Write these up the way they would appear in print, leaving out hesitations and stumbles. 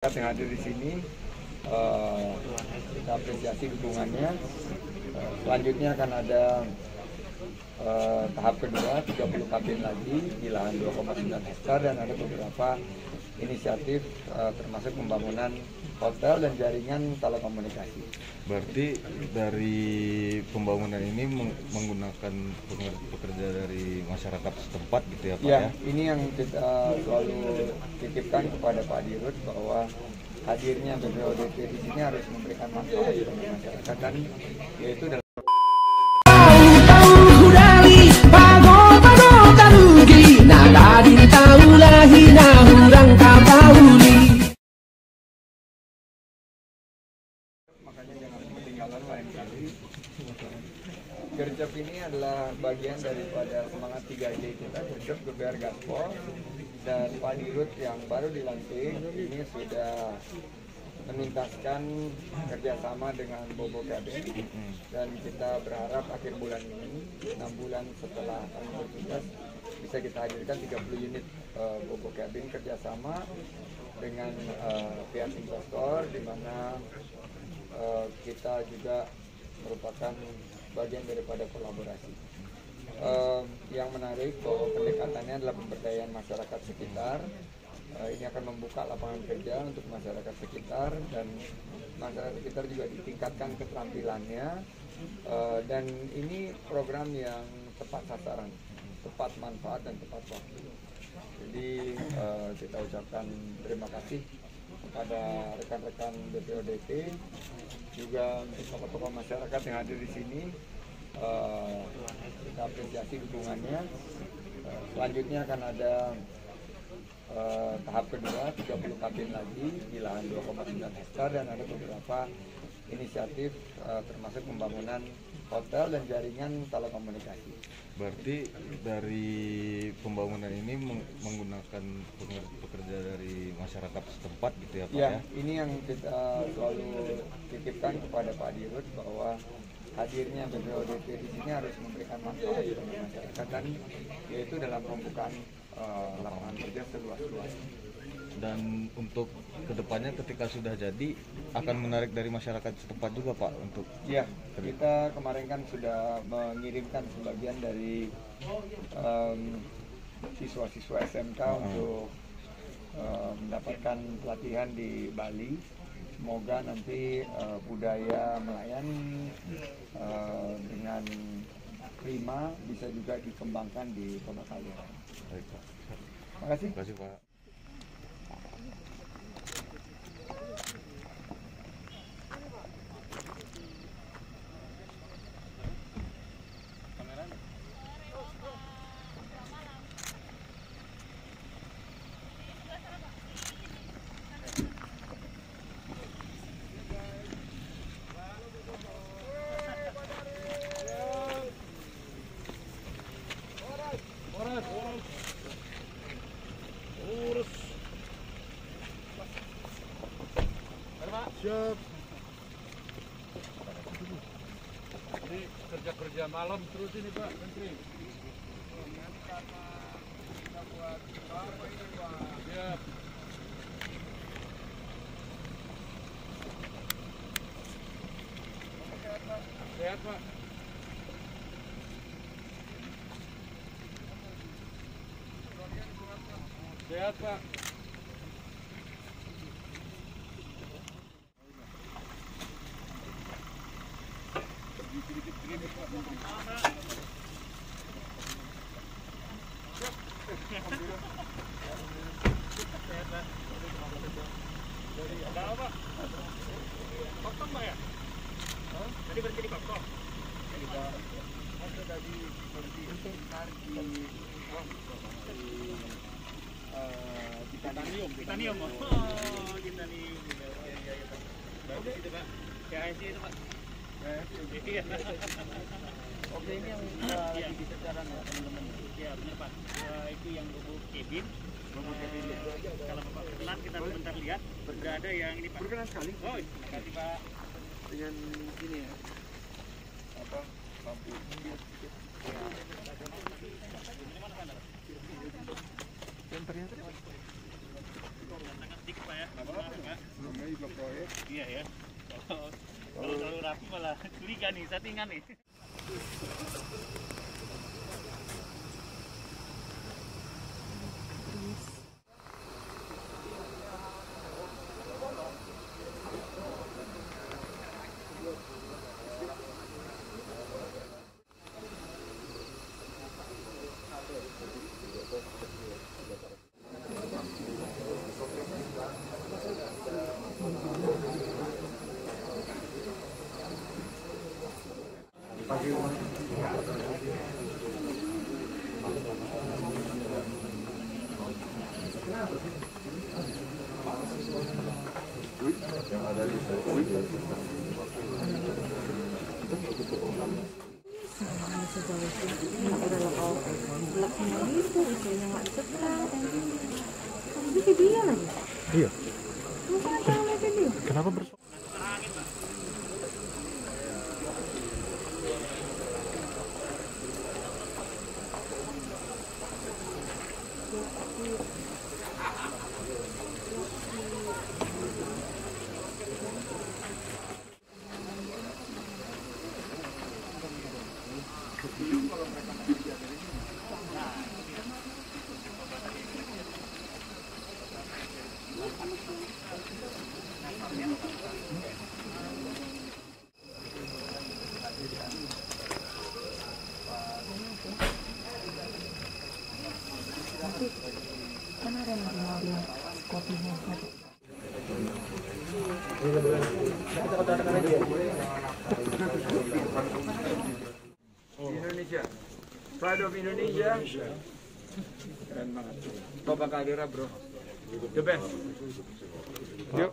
Yang hadir di sini kita apresiasi dukungannya. Selanjutnya akan ada tahap kedua 30 kabin lagi di lahan 2,9 hektar dan ada beberapa inisiatif termasuk pembangunan hotel dan jaringan telekomunikasi. Berarti dari pembangunan ini menggunakan pekerja dari masyarakat setempat gitu ya Pak ya? Ini yang kita selalu titipkan kepada Pak Dirut bahwa hadirnya BPODP di sini harus memberikan manfaat kepada masyarakat dan yaitu dalam makanya jangan ketinggalan lain kali. Gercep ini adalah bagian daripada semangat 3J kita, Gercep Geber Gaspol, dan Pak Dirut yang baru dilantik ini sudah menuntaskan kerjasama dengan Bobo Cabin dan kita berharap akhir bulan ini 6 bulan setelah kami bertugas bisa kita hadirkan 30 unit Bobo Cabin kerjasama dengan pihak investor di mana kita juga merupakan bagian daripada kolaborasi. Yang menarik bahwa pendekatannya adalah pemberdayaan masyarakat sekitar. Ini akan membuka lapangan kerja untuk masyarakat sekitar dan masyarakat sekitar juga ditingkatkan keterampilannya. Dan ini program yang tepat sasaran, tepat manfaat dan tepat waktu. Jadi kita ucapkan terima kasih kepada rekan-rekan BPODP, juga untuk tokoh-tokoh masyarakat yang hadir di sini. Kita apresiasi dukungannya. Selanjutnya akan ada tahap kedua 30 kabin lagi di lahan 2,9 hektar dan ada beberapa inisiatif termasuk pembangunan hotel dan jaringan telekomunikasi. Berarti dari pembangunan ini menggunakan pekerja dari masyarakat setempat gitu ya Pak ya? Ini yang kita selalu titipkan kepada Pak Dirut bahwa hadirnya BPODP di sini harus memberikan manfaat kepada masyarakat dan yaitu dalam pembukaan lapangan kerja seluas-luasnya. Dan untuk kedepannya ketika sudah jadi akan menarik dari masyarakat setempat juga Pak untuk kita kemarin kan sudah mengirimkan sebagian dari siswa-siswa SMK untuk mendapatkan pelatihan di Bali. Semoga nanti budaya melayani dengan prima bisa juga dikembangkan di Kota Kaliurang. Baik Pak. Terima kasih. Terima kasih Pak. Siap. Ini kerja malam terus ini Pak Menteri. Siap. Sehat Pak. Sehat Pak. Ada apa? Potong Pak ya? Tadi berhenti di potong. Ada tadi berhenti di Titanium. Titanium. Oh, Titanium. Ya. Bagus itu Pak. KIC itu Pak. Iya. Oke, ini yang lagi bicarakan ya teman-teman. Iya benar Pak. Itu yang Bobo Cabin. Bobo Cabin. Kalau Bapak berkenan kita sebentar lihat. Sudah ada yang ini Pak. Berkenan sekali. Oh, terima kasih Pak. Dengan ini ya. Apa? Lampu. Dan ternyata dikit Pak ya. Apa-apa. Namanya juga proyek. Iya ya. Kalau terlalu rapi malah curiga nih, settingan nih. Iya. Kenapa Indonesia, Pride of Indonesia. Keren banget. Bapak Kadira bro, the best. Yuk.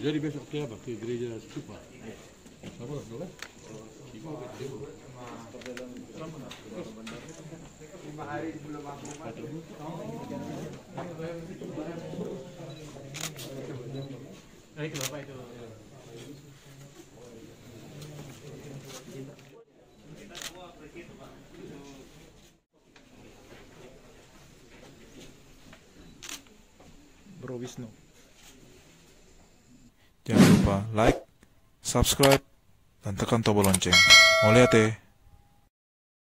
Jadi besok ke apa? Ke gereja Stupa. Apa kan? 5 hari sebelum aku mati. Itu Bapak itu. Bro Wisnu. Jangan lupa like, subscribe, dan tekan tombol lonceng. Mau lihat ya?